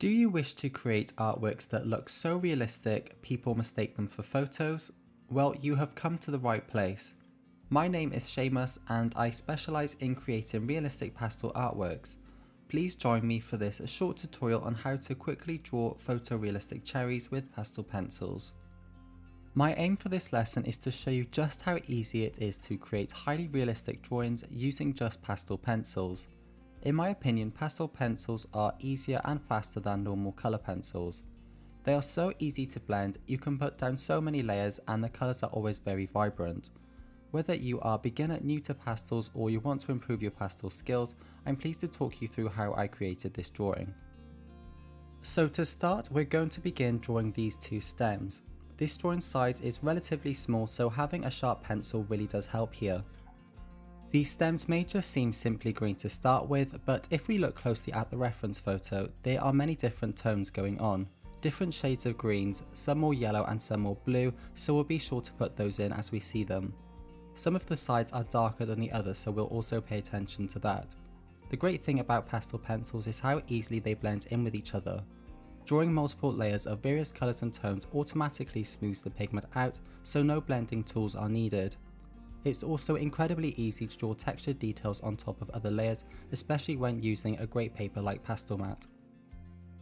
Do you wish to create artworks that look so realistic people mistake them for photos? Well, you have come to the right place. My name is Seamus and I specialise in creating realistic pastel artworks. Please join me for this short tutorial on how to quickly draw photorealistic cherries with pastel pencils. My aim for this lesson is to show you just how easy it is to create highly realistic drawings using just pastel pencils. In my opinion, pastel pencils are easier and faster than normal colour pencils. They are so easy to blend, you can put down so many layers and the colours are always very vibrant. Whether you are beginner, new to pastels or you want to improve your pastel skills, I'm pleased to talk you through how I created this drawing. So to start, we're going to begin drawing these two stems. This drawing size is relatively small, so having a sharp pencil really does help here. These stems may just seem simply green to start with, but if we look closely at the reference photo, there are many different tones going on. Different shades of greens, some more yellow and some more blue, so we'll be sure to put those in as we see them. Some of the sides are darker than the others, so we'll also pay attention to that. The great thing about pastel pencils is how easily they blend in with each other. Drawing multiple layers of various colours and tones automatically smooths the pigment out, so no blending tools are needed. It's also incredibly easy to draw textured details on top of other layers, especially when using a great paper like Pastelmat.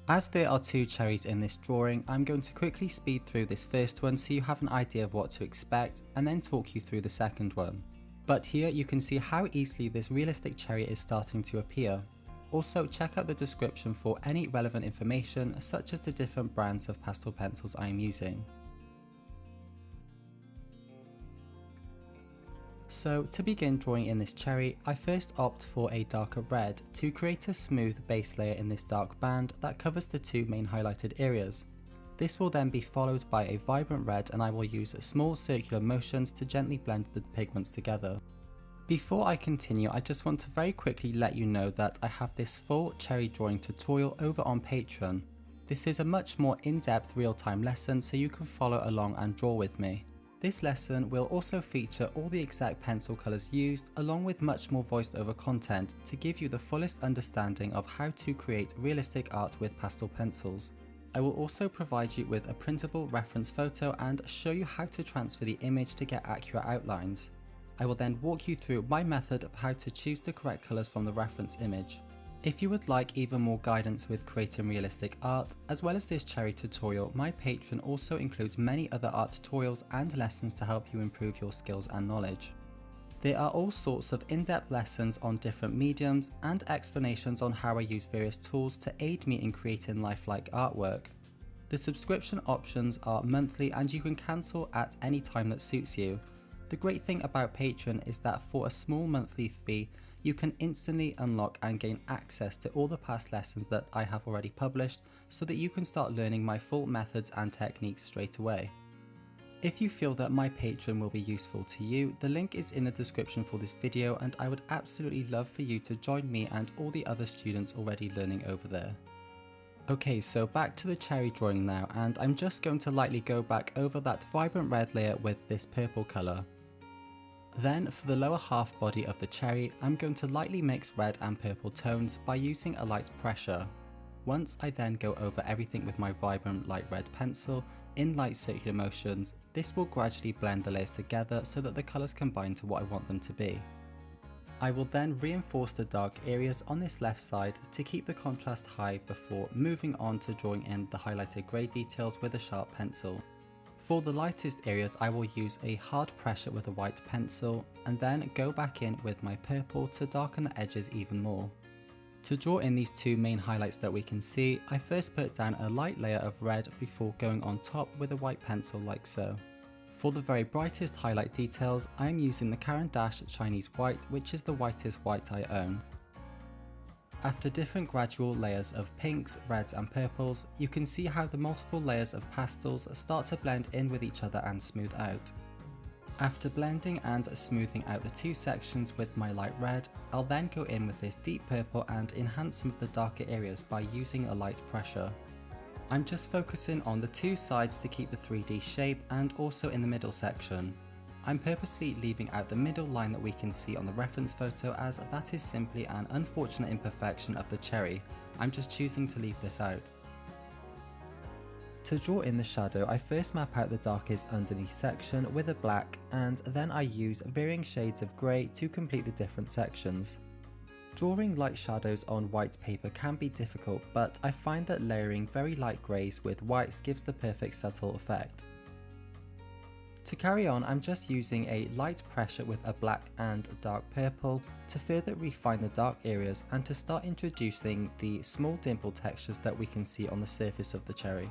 As there are two cherries in this drawing, I'm going to quickly speed through this first one so you have an idea of what to expect, and then talk you through the second one. But here you can see how easily this realistic cherry is starting to appear. Also, check out the description for any relevant information, such as the different brands of pastel pencils I am using. So to begin drawing in this cherry, I first opt for a darker red to create a smooth base layer in this dark band that covers the two main highlighted areas. This will then be followed by a vibrant red, and I will use small circular motions to gently blend the pigments together. Before I continue, I just want to very quickly let you know that I have this full cherry drawing tutorial over on Patreon. This is a much more in-depth real-time lesson so you can follow along and draw with me. This lesson will also feature all the exact pencil colours used, along with much more voiced over content to give you the fullest understanding of how to create realistic art with pastel pencils. I will also provide you with a printable reference photo and show you how to transfer the image to get accurate outlines. I will then walk you through my method of how to choose the correct colours from the reference image. If you would like even more guidance with creating realistic art, as well as this cherry tutorial, my Patreon also includes many other art tutorials and lessons to help you improve your skills and knowledge. There are all sorts of in-depth lessons on different mediums and explanations on how I use various tools to aid me in creating lifelike artwork. The subscription options are monthly and you can cancel at any time that suits you. The great thing about Patreon is that for a small monthly fee, you can instantly unlock and gain access to all the past lessons that I have already published so that you can start learning my full methods and techniques straight away. If you feel that my Patreon will be useful to you, the link is in the description for this video and I would absolutely love for you to join me and all the other students already learning over there. Okay, so back to the cherry drawing now, and I'm just going to lightly go back over that vibrant red layer with this purple colour. Then for the lower half body of the cherry, I'm going to lightly mix red and purple tones by using a light pressure. Once I then go over everything with my vibrant light red pencil in light circular motions, this will gradually blend the layers together so that the colours combine to what I want them to be. I will then reinforce the dark areas on this left side to keep the contrast high before moving on to drawing in the highlighted grey details with a sharp pencil. For the lightest areas, I will use a hard pressure with a white pencil and then go back in with my purple to darken the edges even more. To draw in these two main highlights that we can see, I first put down a light layer of red before going on top with a white pencil like so. For the very brightest highlight details, I am using the Caran d'Ache Chinese White, which is the whitest white I own. After different gradual layers of pinks, reds and purples, you can see how the multiple layers of pastels start to blend in with each other and smooth out. After blending and smoothing out the two sections with my light red, I'll then go in with this deep purple and enhance some of the darker areas by using a light pressure. I'm just focusing on the two sides to keep the 3D shape and also in the middle section. I'm purposely leaving out the middle line that we can see on the reference photo, as that is simply an unfortunate imperfection of the cherry. I'm just choosing to leave this out. To draw in the shadow, I first map out the darkest underneath section with a black, and then I use varying shades of grey to complete the different sections. Drawing light shadows on white paper can be difficult, but I find that layering very light greys with whites gives the perfect subtle effect. To carry on, I'm just using a light pressure with a black and dark purple to further refine the dark areas and to start introducing the small dimple textures that we can see on the surface of the cherry.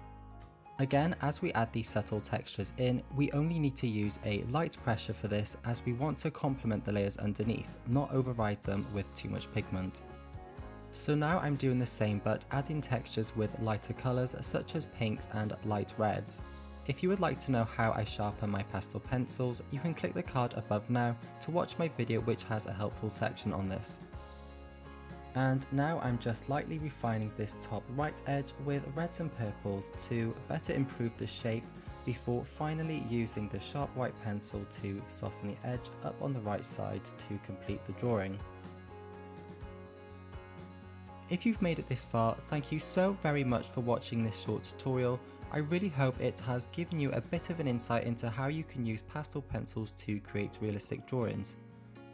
Again, as we add these subtle textures in, we only need to use a light pressure for this, as we want to complement the layers underneath, not override them with too much pigment. So now I'm doing the same, but adding textures with lighter colours such as pinks and light reds. If you would like to know how I sharpen my pastel pencils, you can click the card above now to watch my video which has a helpful section on this. And now I'm just lightly refining this top right edge with reds and purples to better improve the shape before finally using the sharp white pencil to soften the edge up on the right side to complete the drawing. If you've made it this far, thank you so very much for watching this short tutorial. I really hope it has given you a bit of an insight into how you can use pastel pencils to create realistic drawings.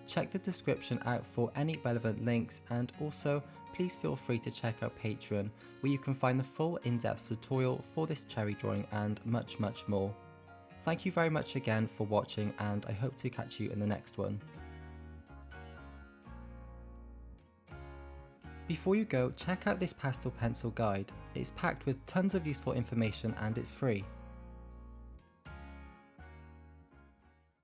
Check the description out for any relevant links, and also please feel free to check out Patreon, where you can find the full in-depth tutorial for this cherry drawing and much more. Thank you very much again for watching, and I hope to catch you in the next one. Before you go, check out this pastel pencil guide. It's packed with tons of useful information and it's free.